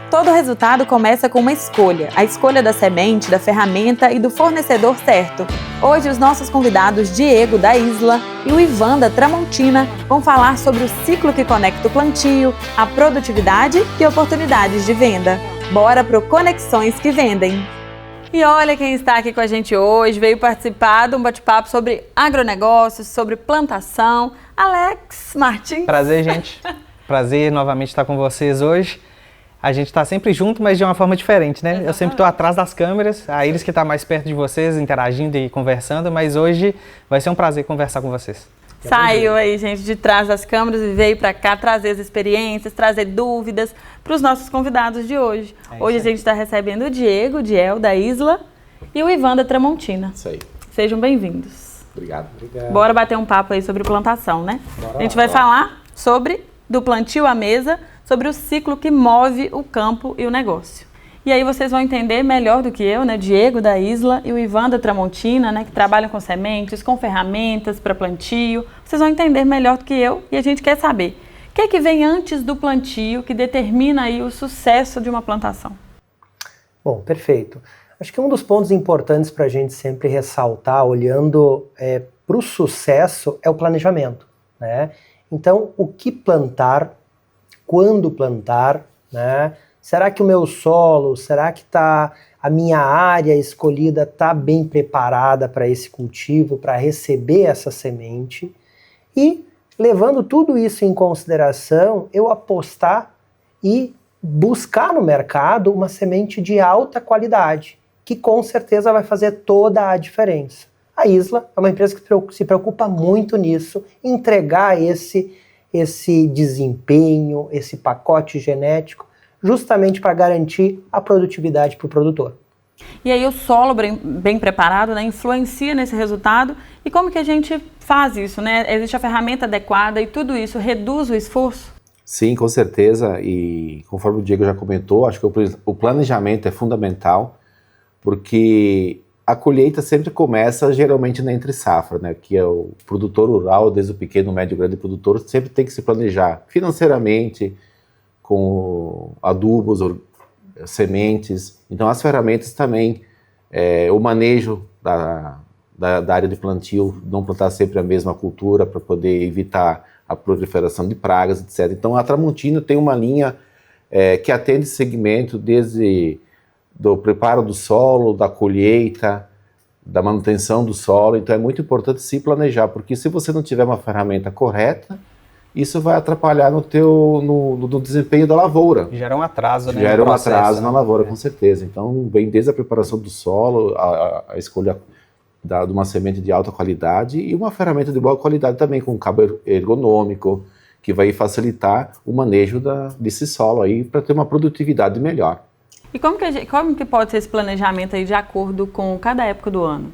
Todo resultado começa com uma escolha, a escolha da semente, da ferramenta e do fornecedor certo. Hoje os nossos convidados Diego da Isla e o Ivan da Tramontina vão falar sobre o ciclo que conecta o plantio, a produtividade e oportunidades de venda. Bora pro Conexões que Vendem! E olha quem está aqui com a gente hoje, veio participar de um bate-papo sobre agronegócios, sobre plantação, Alex Martins. Prazer, gente. Prazer novamente estar com vocês hoje. A gente está sempre junto, mas de uma forma diferente, né? Exatamente. Eu sempre estou atrás das câmeras, a Iris que está mais perto de vocês, interagindo e conversando, mas hoje vai ser um prazer conversar com vocês. Saiu aí, gente, de trás das câmeras e veio para cá trazer as experiências, trazer dúvidas para os nossos convidados de hoje. Hoje a gente está recebendo o Diego da Isla e o Ivan da Tramontina. Isso aí. Sejam bem-vindos. Obrigado. Bora bater um papo aí sobre plantação, né? Bora a gente vai falar sobre do plantio à mesa, sobre o ciclo que move o campo e o negócio. E aí vocês vão entender melhor do que eu, né? Diego da Isla e o Ivan da Tramontina, né? Que trabalham com sementes, com ferramentas para plantio. Vocês vão entender melhor do que eu e a gente quer saber o que é que vem antes do plantio que determina aí o sucesso de uma plantação. Bom, perfeito. Acho que um dos pontos importantes para a gente sempre ressaltar, olhando para o sucesso, é o planejamento, né? Então, o que plantar, quando plantar, né? Será que o meu solo, será que a minha área escolhida está bem preparada para esse cultivo, para receber essa semente? E, levando tudo isso em consideração, eu apostar e buscar no mercado uma semente de alta qualidade, que com certeza vai fazer toda a diferença. A Isla é uma empresa que se preocupa muito nisso, entregar esse desempenho, esse pacote genético, justamente para garantir a produtividade para o produtor. E aí o solo bem preparado, né, influencia nesse resultado. E como que a gente faz isso, né? Existe a ferramenta adequada e tudo isso reduz o esforço? Sim, com certeza. E conforme o Diego já comentou, acho que o planejamento é fundamental, porque a colheita sempre começa geralmente na entre-safra, né? Que é o produtor rural, desde o pequeno, médio, grande produtor, sempre tem que se planejar financeiramente, com adubos, sementes. Então as ferramentas também, o manejo da área de plantio, não plantar sempre a mesma cultura para poder evitar a proliferação de pragas, etc. Então a Tramontina tem uma linha que atende esse segmento desde do preparo do solo, da colheita, da manutenção do solo. Então é muito importante se planejar, porque se você não tiver uma ferramenta correta, isso vai atrapalhar no desempenho da lavoura. Gera um atraso, né? Gera um atraso na lavoura, com certeza. Então, vem desde a preparação do solo, a escolha de uma semente de alta qualidade e uma ferramenta de boa qualidade também, com um cabo ergonômico, que vai facilitar o manejo desse solo aí para ter uma produtividade melhor. E como que pode ser esse planejamento aí de acordo com cada época do ano?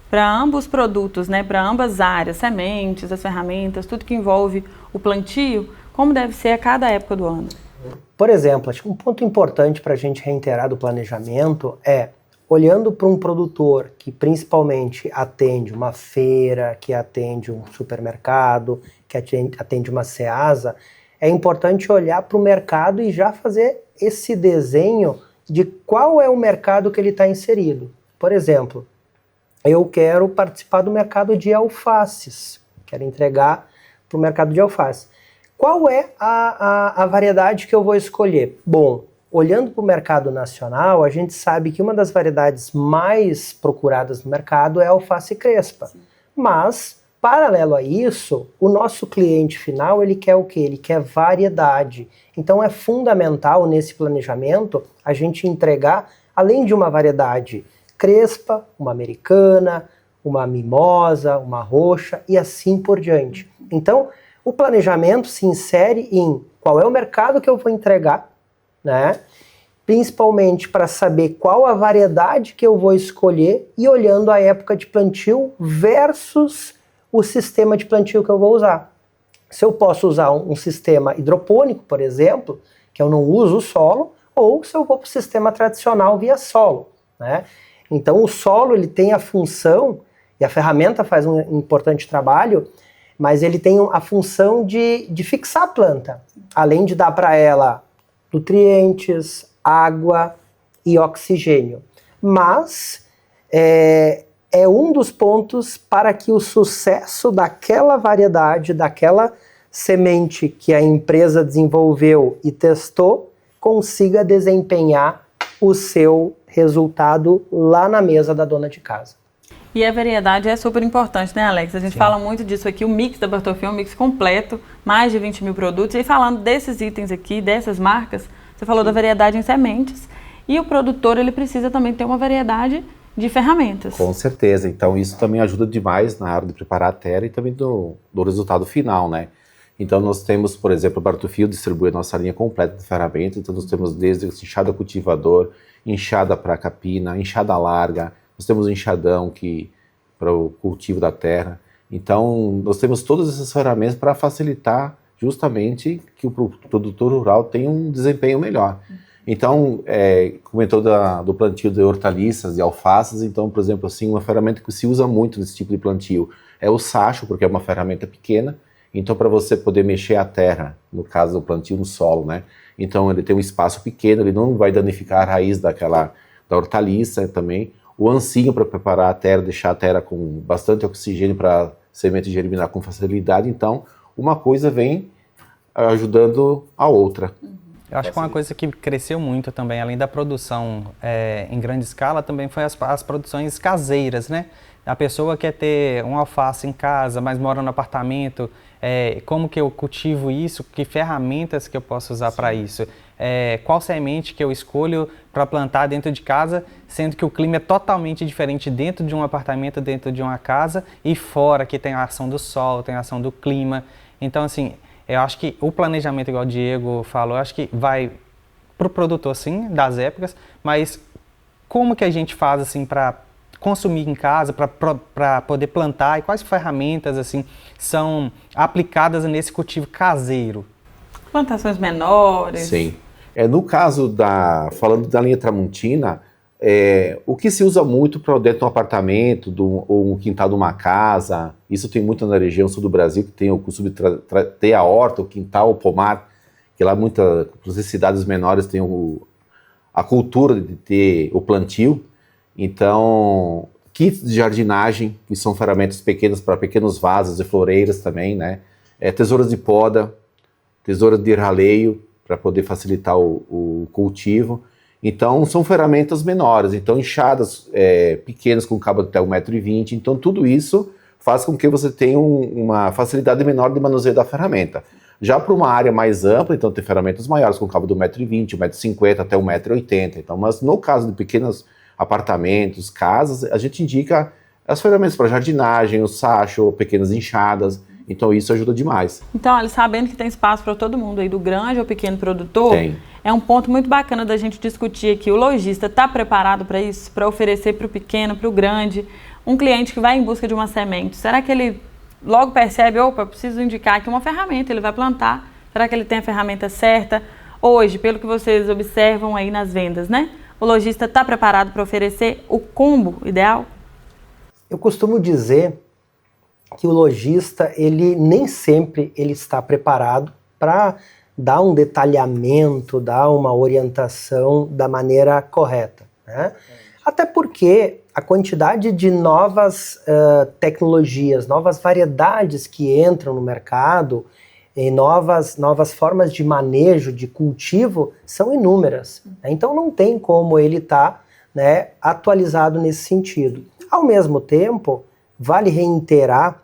Para ambos os produtos, né, para ambas as áreas, sementes, as ferramentas, tudo que envolve o plantio, como deve ser a cada época do ano? Por exemplo, acho que um ponto importante para a gente reiterar do planejamento é, olhando para um produtor que principalmente atende uma feira, que atende um supermercado, que atende uma Ceasa, é importante olhar para o mercado e já fazer esse desenho de qual é o mercado que ele está inserido. Por exemplo, eu quero participar do mercado de alfaces, quero entregar para o mercado de alface. Qual é a variedade que eu vou escolher? Bom, olhando para o mercado nacional, a gente sabe que uma das variedades mais procuradas no mercado é a alface crespa. Sim. Mas, paralelo a isso, o nosso cliente final, ele quer o quê? Ele quer variedade. Então é fundamental nesse planejamento a gente entregar, além de uma variedade crespa, uma americana, uma mimosa, uma roxa e assim por diante. Então, o planejamento se insere em qual é o mercado que eu vou entregar, né? Principalmente para saber qual a variedade que eu vou escolher e olhando a época de plantio versus o sistema de plantio que eu vou usar. Se eu posso usar um sistema hidropônico, por exemplo, que eu não uso o solo, ou se eu vou para o sistema tradicional via solo, né? Então o solo ele tem a função, e a ferramenta faz um importante trabalho, mas ele tem a função de fixar a planta, além de dar para ela nutrientes, água e oxigênio. Mas é um dos pontos para que o sucesso daquela variedade, daquela semente que a empresa desenvolveu e testou, consiga desempenhar o seu resultado lá na mesa da dona de casa. E a variedade é super importante, né, Alex? A gente fala muito disso aqui, o mix da Bartolfi é um mix completo, mais de 20 mil produtos. E falando desses itens aqui, dessas marcas, você falou da variedade em sementes. E o produtor, ele precisa também ter uma variedade de ferramentas. Com certeza. Então, isso também ajuda demais na hora de preparar a terra e também do resultado final, né? Então, nós temos, por exemplo, a Bartolfi distribui a nossa linha completa de ferramentas. Então, nós temos desde enxada cultivador, enxada para capina, enxada larga. Nós temos o enxadão para o cultivo da terra. Então, nós temos todas essas ferramentas para facilitar justamente que o produtor rural tenha um desempenho melhor. Então, comentou do plantio de hortaliças e alfaces. Então, por exemplo, assim, uma ferramenta que se usa muito nesse tipo de plantio é o sacho, porque é uma ferramenta pequena. Então, para você poder mexer a terra, no caso do plantio no solo, né? Então, ele tem um espaço pequeno, ele não vai danificar a raiz da hortaliça também. O ancinho para preparar a terra, deixar a terra com bastante oxigênio para a semente germinar com facilidade. Então, uma coisa vem ajudando a outra. Eu acho que uma coisa que cresceu muito também, além da produção em grande escala, também foi as produções caseiras, né? A pessoa quer ter um alface em casa, mas mora no apartamento, como que eu cultivo isso? Que ferramentas que eu posso usar para isso? Qual semente que eu escolho para plantar dentro de casa, sendo que o clima é totalmente diferente dentro de um apartamento, dentro de uma casa e fora, que tem a ação do sol, tem a ação do clima. Então, assim, eu acho que o planejamento, igual o Diego falou, eu acho que vai para o produtor, sim, das épocas, mas como que a gente faz, assim, para consumir em casa, para poder plantar, e quais ferramentas, assim, são aplicadas nesse cultivo caseiro? Plantações menores. Sim. No caso falando da linha Tramontina, o que se usa muito para dentro de um apartamento, ou um quintal de uma casa, isso tem muito na região sul do Brasil, que tem o costume de ter a horta, o quintal, o pomar, que lá muitas cidades menores têm a cultura de ter o plantio. Então, kits de jardinagem, que são ferramentas pequenas para pequenos vasos e floreiras também, né? Tesouras de poda, tesouras de raleio, para poder facilitar o cultivo. Então, são ferramentas menores. Então, enxadas pequenas com cabo até 1,20 m. Então, tudo isso faz com que você tenha uma facilidade menor de manuseio da ferramenta. Já para uma área mais ampla, então, tem ferramentas maiores com cabo de 1,20 m, 1,50 m até 1,80 m. Então, mas no caso de pequenos apartamentos, casas, a gente indica as ferramentas para jardinagem, o sacho, pequenas enxadas. Então isso ajuda demais. Então, olha, sabendo que tem espaço para todo mundo aí, do grande ao pequeno produtor, é um ponto muito bacana da gente discutir aqui. O lojista está preparado para isso? Para oferecer para o pequeno, para o grande? Um cliente que vai em busca de uma semente, será que ele logo percebe, opa, preciso indicar aqui uma ferramenta, ele vai plantar? Será que ele tem a ferramenta certa? Hoje, pelo que vocês observam aí nas vendas, né? O lojista está preparado para oferecer o combo ideal? Eu costumo dizer que o lojista, ele nem sempre ele está preparado para dar um detalhamento, dar uma orientação da maneira correta, né? Até porque a quantidade de novas tecnologias, novas variedades que entram no mercado, e novas formas de manejo, de cultivo, são inúmeras. Né? Então não tem como ele estar atualizado nesse sentido. Ao mesmo tempo, vale reiterar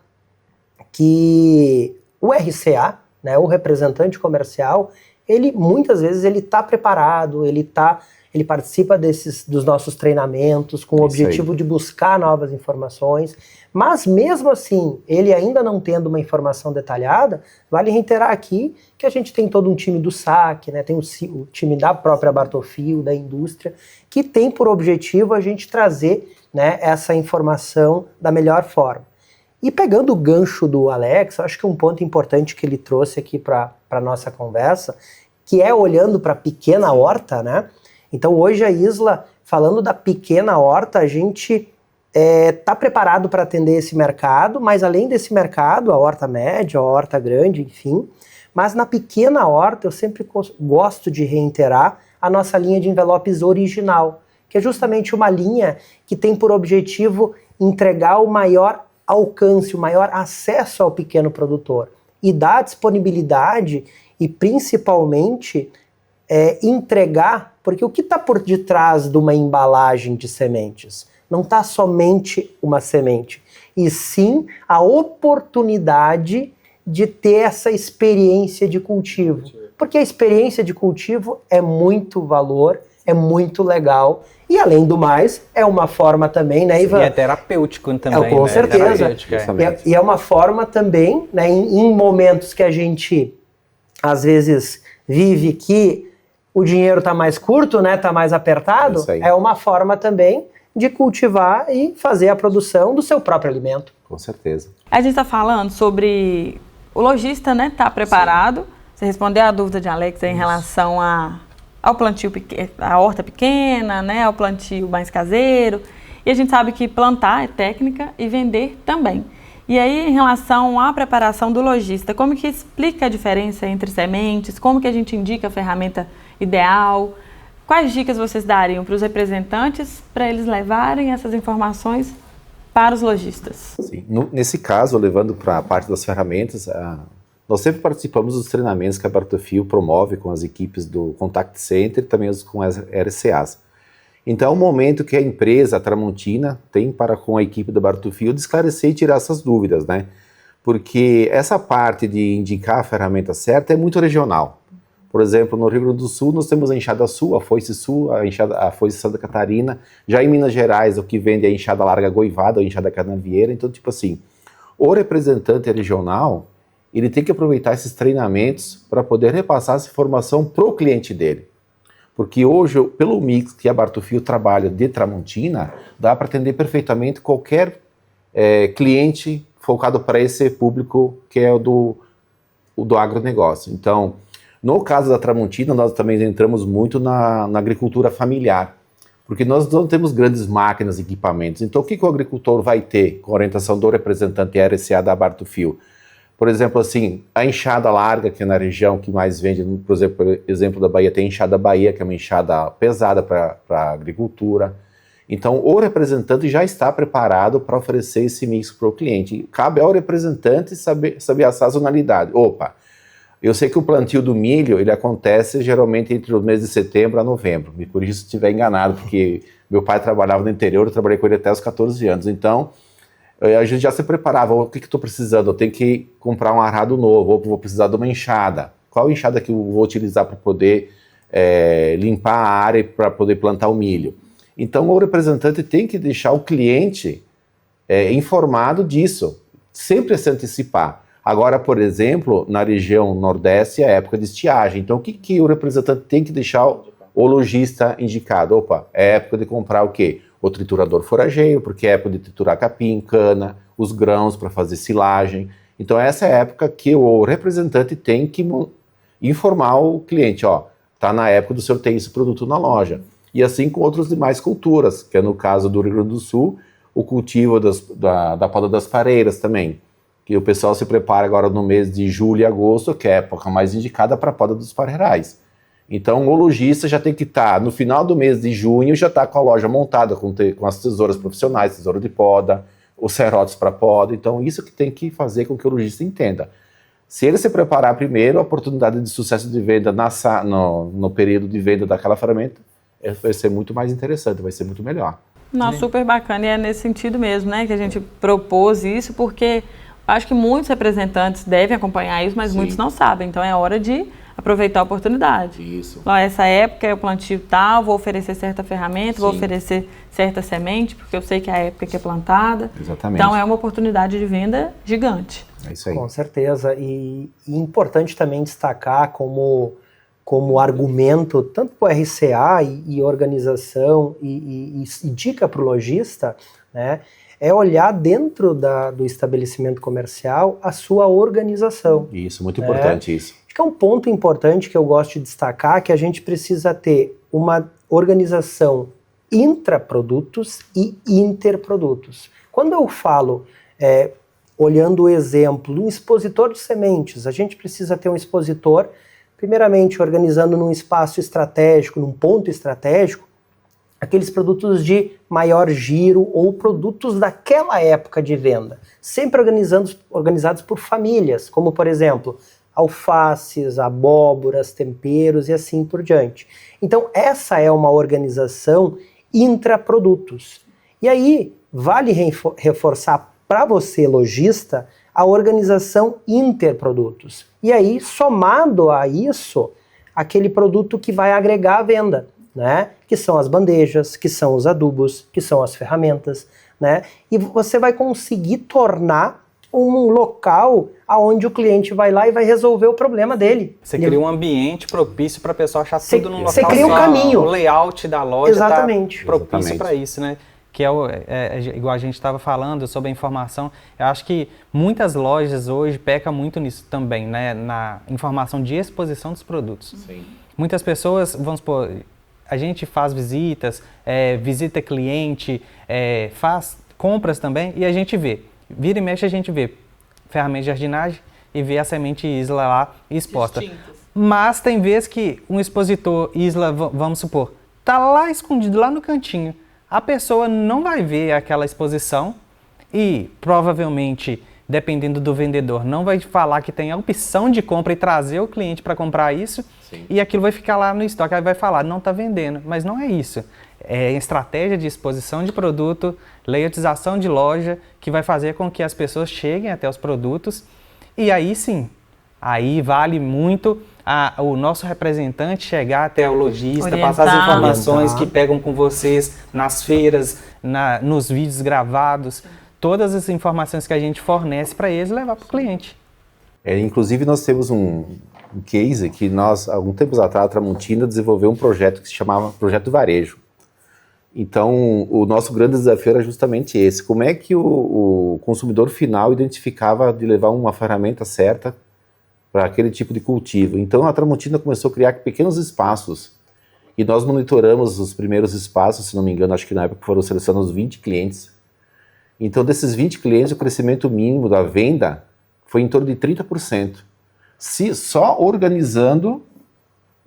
que o RCA, o representante comercial, ele muitas vezes ele está preparado, ele participa dos nossos treinamentos com o objetivo de buscar novas informações, mas mesmo assim, ele ainda não tendo uma informação detalhada, vale reiterar aqui que a gente tem todo um time do SAC, tem o time da própria Bartolfi, da indústria, que tem por objetivo a gente trazer essa informação da melhor forma. E pegando o gancho do Alex, acho que um ponto importante que ele trouxe aqui para a nossa conversa, que é olhando para a pequena horta, Então hoje a Isla, falando da pequena horta, a gente está preparado para atender esse mercado, mas além desse mercado, a horta média, a horta grande, enfim, mas na pequena horta eu sempre gosto de reiterar a nossa linha de envelopes original, que é justamente uma linha que tem por objetivo entregar o maior alcance, o maior acesso ao pequeno produtor e dar disponibilidade e principalmente entregar, porque o que está por detrás de uma embalagem de sementes? Não está somente uma semente, e sim a oportunidade de ter essa experiência de cultivo. Porque a experiência de cultivo é muito valor, é muito legal, e além do mais, é uma forma também, né, Ivan? E é terapêutico também, com né? certeza. E é uma forma também, né, em momentos que a gente, às vezes, vive que o dinheiro está mais curto, né, está mais apertado, é uma forma também de cultivar e fazer a produção do seu próprio alimento. Com certeza. A gente está falando sobre o lojista, né, tá preparado. Sim. Você respondeu a dúvida de Alex em relação ao plantio pequeno, a horta pequena, né, ao plantio mais caseiro. E a gente sabe que plantar é técnica e vender também. E aí, em relação à preparação do lojista, como que explica a diferença entre sementes? Como que a gente indica a ferramenta ideal? Quais dicas vocês dariam para os representantes para eles levarem essas informações para os lojistas? Sim. Nesse caso, levando para a parte das ferramentas, nós sempre participamos dos treinamentos que a Bartofio promove com as equipes do Contact Center e também com as RCAs. Então é um momento que a empresa, a Tramontina, tem para com a equipe da Bartofio de esclarecer e tirar essas dúvidas, né? Porque essa parte de indicar a ferramenta certa é muito regional. Por exemplo, no Rio Grande do Sul, nós temos a enxada Sul, a foice Santa Catarina. Já em Minas Gerais, o que vende é a enxada larga goivada, ou a enxada canavieira. Então, tipo assim, o representante regional, ele tem que aproveitar esses treinamentos para poder repassar essa informação para o cliente dele. Porque hoje, pelo mix que a Bartofio trabalha de Tramontina, dá para atender perfeitamente qualquer cliente focado para esse público que é o do agronegócio. Então, no caso da Tramontina, nós também entramos muito na agricultura familiar, porque nós não temos grandes máquinas e equipamentos. Então, o que o agricultor vai ter com a orientação do representante RCA da Bartofio? Por exemplo, assim, a enxada larga, que é na região que mais vende, por exemplo da Bahia, tem a enxada Bahia, que é uma enxada pesada para a agricultura. Então, o representante já está preparado para oferecer esse mix para o cliente. Cabe ao representante saber a sazonalidade. Opa, eu sei que o plantio do milho, ele acontece geralmente entre os meses de setembro a novembro. Me corrija se estiver enganado, porque meu pai trabalhava no interior, eu trabalhei com ele até os 14 anos. Então, a gente já se preparava. O que estou precisando? Eu tenho que comprar um arado novo, ou vou precisar de uma enxada. Qual enxada que eu vou utilizar para poder limpar a área para poder plantar o milho? Então, o representante tem que deixar o cliente informado disso, sempre se antecipar. Agora, por exemplo, na região Nordeste é a época de estiagem. Então, o que o representante tem que deixar o lojista indicado? Opa, é época de comprar o quê? O triturador forageiro, porque é época de triturar capim, cana, os grãos para fazer silagem. Então, essa é a época que o representante tem que informar o cliente, ó, tá na época do senhor ter esse produto na loja. E assim com outras demais culturas, que é no caso do Rio Grande do Sul, o cultivo da poda das fareiras também, que o pessoal se prepara agora no mês de julho e agosto, que é a época mais indicada para a poda dos farreirais. Então o lojista já tem que estar, no final do mês de junho, já está com a loja montada, com as tesouras profissionais, tesoura de poda, os serrotes para poda. Então isso que tem que fazer com que o lojista entenda. Se ele se preparar primeiro, a oportunidade de sucesso de venda no período de venda daquela ferramenta vai ser muito mais interessante, vai ser muito melhor. Não, super bacana, e é nesse sentido mesmo, né, que a gente propôs isso, porque acho que muitos representantes devem acompanhar isso, mas muitos não sabem. Então é hora de aproveitar a oportunidade. Isso. Então, essa época é o plantio tal, vou oferecer certa ferramenta, vou oferecer certa semente, porque eu sei que é a época que é plantada. Exatamente. Então é uma oportunidade de venda gigante. É isso aí. Com certeza. E importante também destacar como argumento, tanto para o RCA e organização e dica para o lojista, né, é olhar dentro do estabelecimento comercial a sua organização. Isso, muito importante isso. Acho que é um ponto importante que eu gosto de destacar, que a gente precisa ter uma organização intraprodutos e interprodutos. Quando eu falo, olhando o exemplo, um expositor de sementes, a gente precisa ter um expositor Primeiramente, organizando num espaço estratégico, num ponto estratégico, aqueles produtos de maior giro ou produtos daquela época de venda, sempre organizados por famílias, como por exemplo, alfaces, abóboras, temperos e assim por diante. Então essa é uma organização intraprodutos. E aí vale reforçar para você, lojista, a organização interprodutos. E aí, somado a isso, aquele produto que vai agregar a venda, né? Que são as bandejas, que são os adubos, que são as ferramentas, né? E você vai conseguir tornar um local onde o cliente vai lá e vai resolver o problema dele. Você cria um ambiente propício para a pessoa achar tudo num local. Você cria um caminho. O layout da loja está propício para isso, né? Que igual a gente estava falando sobre a informação. Eu acho que muitas lojas hoje pecam muito nisso também, né? Na informação de exposição dos produtos. Sim. Muitas pessoas, vamos supor, a gente faz visitas, visita cliente, faz compras também e a gente vê. Vira e mexe a gente vê ferramenta de jardinagem e vê a semente Isla lá exposta. Distintas. Mas tem vezes que um expositor Isla, vamos supor, tá lá escondido, lá no cantinho. A pessoa não vai ver aquela exposição e provavelmente, dependendo do vendedor, não vai falar que tem a opção de compra e trazer o cliente para comprar isso. Sim. E aquilo vai ficar lá no estoque, aí vai falar, não está vendendo, mas não é isso. É estratégia de exposição de produto, layoutização de loja, que vai fazer com que as pessoas cheguem até os produtos e aí sim, aí vale muito o nosso representante chegar até o lojista, passar as informações que pegam com vocês nas feiras, nos vídeos gravados, todas as informações que a gente fornece para eles levar para o cliente. Inclusive nós temos um case que nós, algum tempo atrás, a Tramontina desenvolveu um projeto que se chamava Projeto do Varejo. Então, o nosso grande desafio era justamente esse. Como é que o consumidor final identificava de levar uma ferramenta certa para aquele tipo de cultivo? Então, a Tramontina começou a criar pequenos espaços e nós monitoramos os primeiros espaços, se não me engano, acho que na época foram selecionados 20 clientes. Então, desses 20 clientes, o crescimento mínimo da venda foi em torno de 30%. Só organizando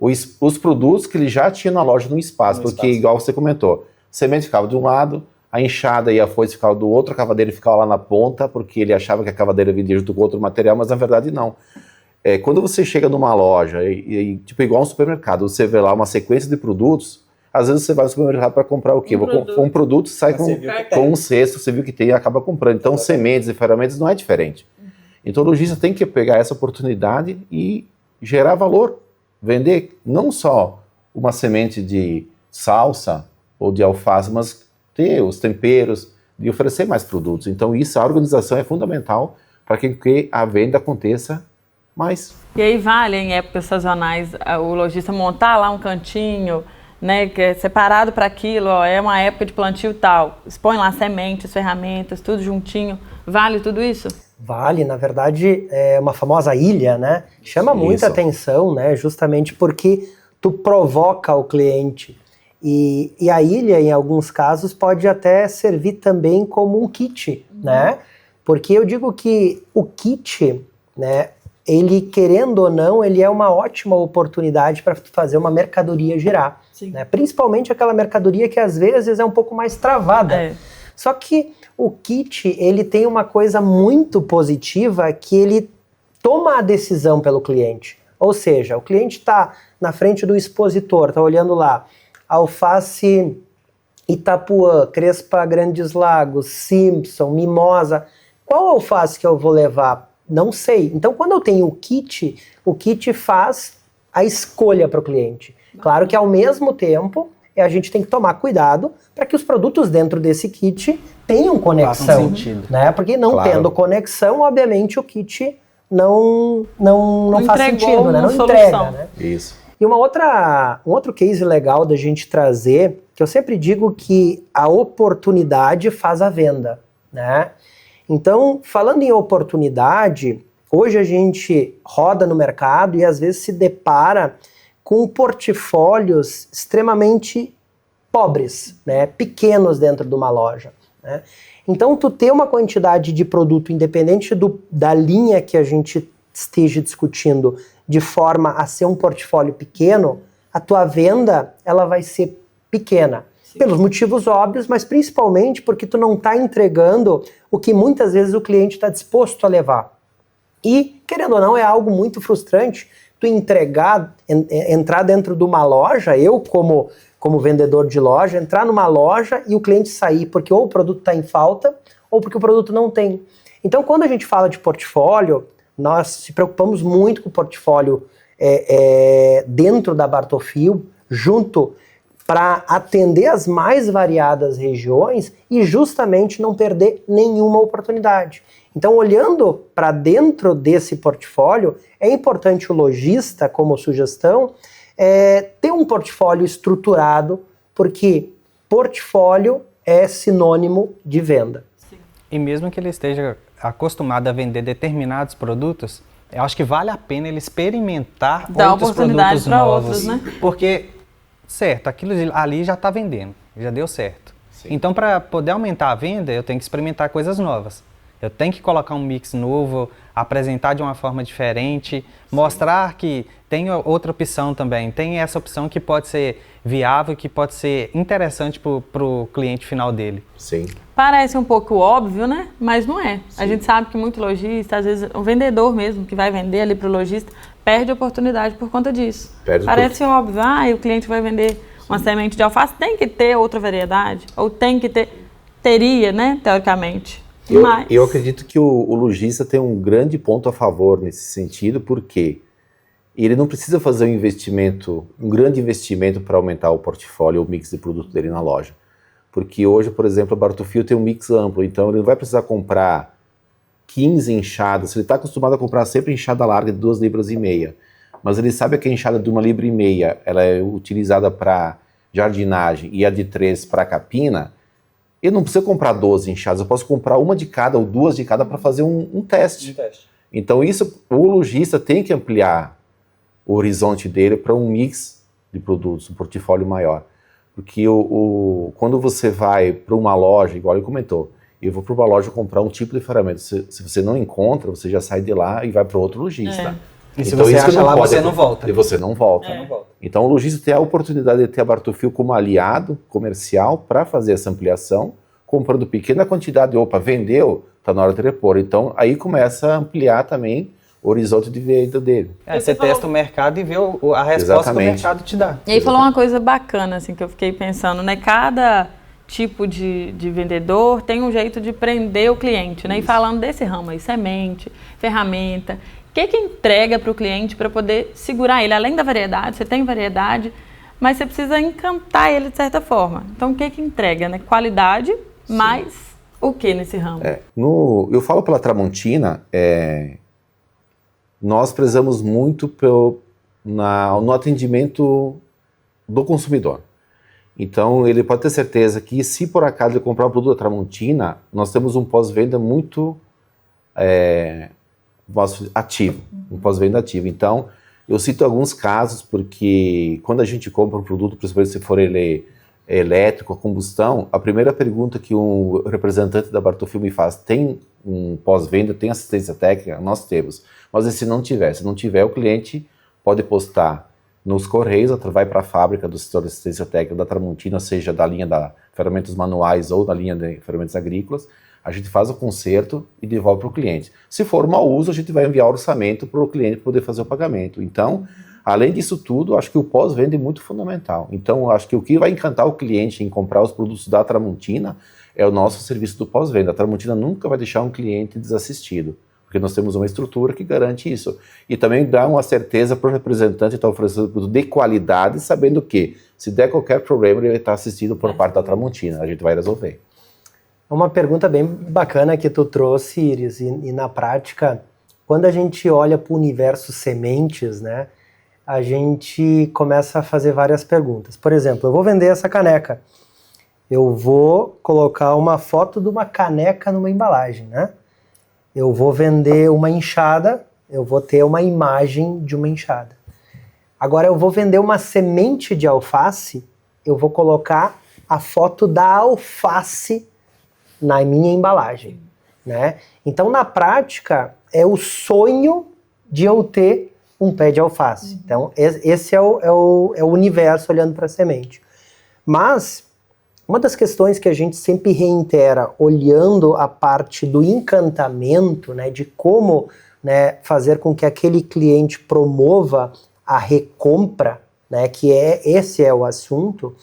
os produtos que ele já tinha na loja no espaço, porque igual você comentou, a semente ficava de um lado, a enxada e a foice ficavam do outro, a cavadeira ficava lá na ponta, porque ele achava que a cavadeira vinha junto com outro material, mas na verdade não. Quando você chega numa loja, tipo igual um supermercado, você vê lá uma sequência de produtos, às vezes você vai no supermercado para comprar o quê? Um produto sai com um cesto, você viu que tem e acaba comprando. Então, sementes e ferramentas não é diferente. Então, o lojista tem que pegar essa oportunidade e gerar valor. Vender não só uma semente de salsa ou de alface, mas ter os temperos e oferecer mais produtos. Então, a organização é fundamental para que a venda aconteça mais. E aí vale, em épocas sazonais, o lojista montar lá um cantinho, né, que é separado para aquilo, é uma época de plantio tal, expõe lá sementes, ferramentas, tudo juntinho. Vale tudo isso? Vale, na verdade, é uma famosa ilha, né? Chama muita atenção, né? Justamente porque tu provoca o cliente. E a ilha, em alguns casos, pode até servir também como um kit, né? Porque eu digo que o kit, né, ele, querendo ou não, ele é uma ótima oportunidade para fazer uma mercadoria girar. Né? Principalmente aquela mercadoria que às vezes é um pouco mais travada. Só que o kit, ele tem uma coisa muito positiva, que ele toma a decisão pelo cliente. Ou seja, o cliente está na frente do expositor, está olhando lá, alface Itapuã, Crespa Grandes Lagos, Simpson, Mimosa. Qual alface que eu vou levar? Não sei. Então, quando eu tenho o kit faz a escolha para o cliente. Claro que, ao mesmo tempo, a gente tem que tomar cuidado para que os produtos dentro desse kit tenham conexão. Né? Porque não tendo conexão, obviamente, o kit não faz sentido, né? Não entrega. Né? Isso. E um outro case legal da gente trazer, que eu sempre digo que a oportunidade faz a venda. Né? Então, falando em oportunidade, hoje a gente roda no mercado e às vezes se depara com portfólios extremamente pobres, né, pequenos dentro de uma loja. Né? Então, tu ter uma quantidade de produto independente da linha que a gente esteja discutindo de forma a ser um portfólio pequeno, a tua venda ela vai ser pequena. Sim. Pelos motivos óbvios, mas principalmente porque tu não está entregando o que muitas vezes o cliente está disposto a levar. E, querendo ou não, é algo muito frustrante tu entrar dentro de uma loja, eu como vendedor de loja, entrar numa loja e o cliente sair porque ou o produto está em falta ou porque o produto não tem. Então, quando a gente fala de portfólio, nós se preocupamos muito com o portfólio dentro da Bartolfil, junto para atender as mais variadas regiões e justamente não perder nenhuma oportunidade. Então, olhando para dentro desse portfólio, é importante o lojista, como sugestão, ter um portfólio estruturado, porque portfólio é sinônimo de venda. Sim. E mesmo que ele esteja acostumado a vender determinados produtos, eu acho que vale a pena ele experimentar outros produtos novos. Né? Porque, certo, aquilo ali já está vendendo, já deu certo. Sim. Então, para poder aumentar a venda, eu tenho que experimentar coisas novas. Eu tenho que colocar um mix novo, apresentar de uma forma diferente, mostrar que tem outra opção também. Tem essa opção que pode ser viável, que pode ser interessante para o cliente final dele. Sim. Parece um pouco óbvio, né? Mas não é. Sim. A gente sabe que muito lojista, às vezes o vendedor mesmo, que vai vender ali para o lojista, perde a oportunidade por conta disso. Parece óbvio. O cliente vai vender uma semente de alface, tem que ter outra variedade. Ou tem que ter... Teria, né? Teoricamente. Eu acredito que o lojista tem um grande ponto a favor nesse sentido, porque ele não precisa fazer um grande investimento para aumentar o portfólio ou o mix de produto dele na loja. Porque hoje, por exemplo, a Bartolfil tem um mix amplo, então ele não vai precisar comprar 15 enxadas. Ele está acostumado a comprar sempre enxada larga de 2,5 libras, mas ele sabe que a enxada de 1,5 libras ela é utilizada para jardinagem e a de 3 para capina. Eu não preciso comprar 12 enxadas, eu posso comprar uma de cada ou 2 de cada para fazer um teste. Então o lojista tem que ampliar o horizonte dele para um mix de produtos, um portfólio maior. Porque quando você vai para uma loja, igual ele comentou, eu vou para uma loja comprar um tipo de ferramenta, se você não encontra, você já sai de lá e vai para outro lojista. E se você acha lá, você não volta. E você não volta. Então o lojista tem a oportunidade de ter a Bartolfil como aliado comercial para fazer essa ampliação, comprando pequena quantidade, vendeu, está na hora de repor. Então aí começa a ampliar também o horizonte de venda dele. Você testa o mercado e vê a resposta que o mercado te dá. E aí falou uma coisa bacana, assim, que eu fiquei pensando, né? Cada tipo de vendedor tem um jeito de prender o cliente, né? Isso. E falando desse ramo aí, semente, ferramenta, o que entrega para o cliente para poder segurar ele? Além da variedade, você tem variedade, mas você precisa encantar ele de certa forma. Então, o que entrega, né? Qualidade, mas o que nesse ramo? Eu falo pela Tramontina, nós prezamos muito no atendimento do consumidor. Então, ele pode ter certeza que se por acaso ele comprar um produto da Tramontina, nós temos um pós-venda muito ativo, um pós-venda ativo. Então, eu cito alguns casos porque quando a gente compra um produto, principalmente se for ele elétrico, a combustão, a primeira pergunta que um representante da Bartolfil me faz, tem um pós-venda, tem assistência técnica? Nós temos. Mas e se não tiver, o cliente pode postar nos correios, vai para a fábrica do setor de assistência técnica da Tramontina, seja da linha da ferramentas manuais ou da linha de ferramentas agrícolas, a gente faz o conserto e devolve para o cliente. Se for mau uso, a gente vai enviar o orçamento para o cliente poder fazer o pagamento. Então, além disso tudo, acho que o pós-venda é muito fundamental. Então, acho que o que vai encantar o cliente em comprar os produtos da Tramontina é o nosso serviço do pós-venda. A Tramontina nunca vai deixar um cliente desassistido, porque nós temos uma estrutura que garante isso. E também dá uma certeza para o representante estar oferecendo produto de qualidade, sabendo que, se der qualquer problema, ele vai estar assistido por parte da Tramontina. A gente vai resolver. Uma pergunta bem bacana que tu trouxe, Iris, e na prática, quando a gente olha para o universo sementes, né, a gente começa a fazer várias perguntas. Por exemplo, eu vou vender essa caneca. Eu vou colocar uma foto de uma caneca numa embalagem, né? Eu vou vender uma enxada, eu vou ter uma imagem de uma enxada. Agora eu vou vender uma semente de alface, eu vou colocar a foto da alface na minha embalagem, né? Então, na prática, é o sonho de eu ter um pé de alface. Então, esse é o universo olhando para a semente. Mas, uma das questões que a gente sempre reitera, olhando a parte do encantamento, né, de como, né, fazer com que aquele cliente promova a recompra, né, que esse é o assunto,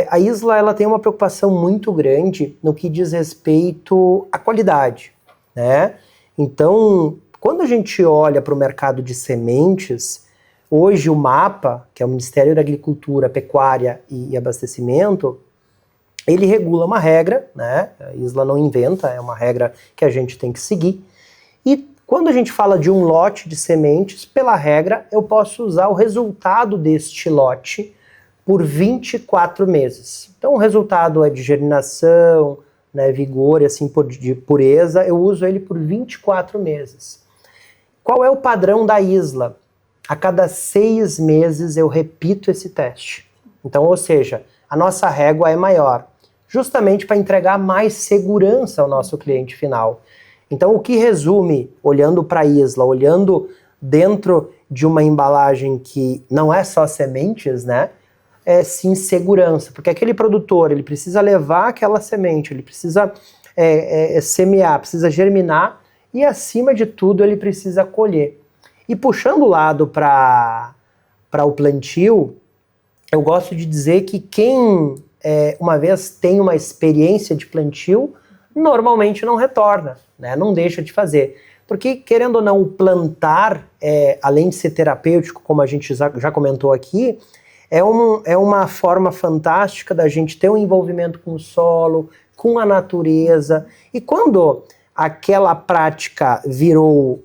a Isla ela tem uma preocupação muito grande no que diz respeito à qualidade, né? Então, quando a gente olha para o mercado de sementes, hoje o MAPA, que é o Ministério da Agricultura, Pecuária e Abastecimento, ele regula uma regra, né? A Isla não inventa, é uma regra que a gente tem que seguir. E quando a gente fala de um lote de sementes, pela regra, eu posso usar o resultado deste lote por 24 meses. Então o resultado é de germinação, né, vigor e assim de pureza, eu uso ele por 24 meses. Qual é o padrão da Isla? A cada 6 meses eu repito esse teste. Então, ou seja, a nossa régua é maior, justamente para entregar mais segurança ao nosso cliente final. Então, o que resume, olhando para a Isla, olhando dentro de uma embalagem que não é só sementes, né? É sim segurança, porque aquele produtor, ele precisa levar aquela semente, ele precisa semear, precisa germinar e, acima de tudo, ele precisa colher. E puxando o lado para o plantio, eu gosto de dizer que quem, uma vez tem uma experiência de plantio, normalmente não retorna, né? Não deixa de fazer. Porque, querendo ou não, o plantar, além de ser terapêutico, como a gente já comentou aqui, é uma forma fantástica da gente ter um envolvimento com o solo, com a natureza. E quando aquela prática virou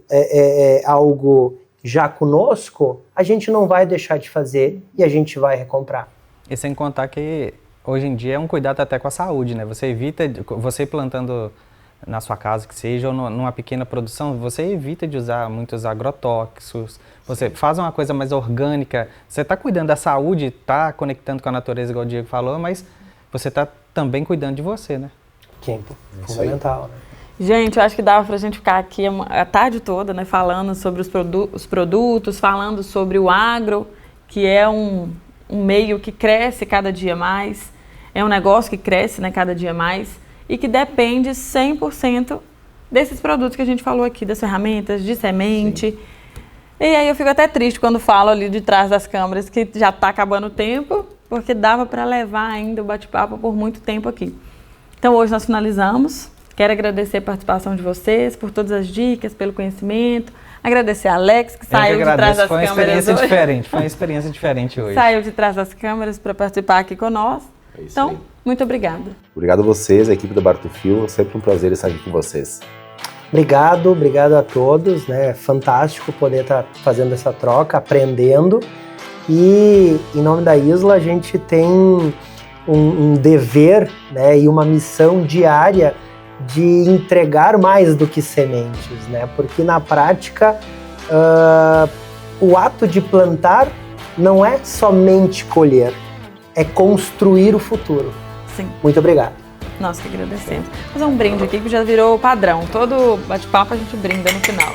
algo já conosco, a gente não vai deixar de fazer e a gente vai recomprar. E sem contar que hoje em dia é um cuidado até com a saúde, né? Você evita, você plantando na sua casa, que seja, ou numa pequena produção, você evita de usar muitos agrotóxicos, você faz uma coisa mais orgânica, você está cuidando da saúde, está conectando com a natureza, igual o Diego falou, mas você está também cuidando de você, né? Tempo, fundamental, né? Gente, eu acho que dava pra gente ficar aqui a tarde toda, né, falando sobre os produtos, falando sobre o agro, que é um meio que cresce cada dia mais, é um negócio que cresce, né, cada dia mais, e que depende 100% desses produtos que a gente falou aqui, das ferramentas, de semente. Sim. E aí eu fico até triste quando falo ali de trás das câmeras que já está acabando o tempo, porque dava para levar ainda o bate-papo por muito tempo aqui. Então hoje nós finalizamos. Quero agradecer a participação de vocês, por todas as dicas, pelo conhecimento. Agradecer a Alex, que saiu de trás das câmeras hoje. Foi uma experiência diferente hoje. Saiu de trás das câmeras para participar aqui conosco. Então, muito obrigada. Obrigado a vocês, a equipe do Bar do Fio. É sempre um prazer estar aqui com vocês. Obrigado a todos, né? É fantástico poder estar fazendo essa troca, aprendendo. E em nome da Isla a gente tem um dever, né, e uma missão diária de entregar mais do que sementes, né? Porque na prática o ato de plantar não é somente colher, é construir o futuro. Sim. Muito obrigado. Nós que agradecemos. Vou fazer um brinde aqui que já virou padrão. Todo bate-papo a gente brinda no final.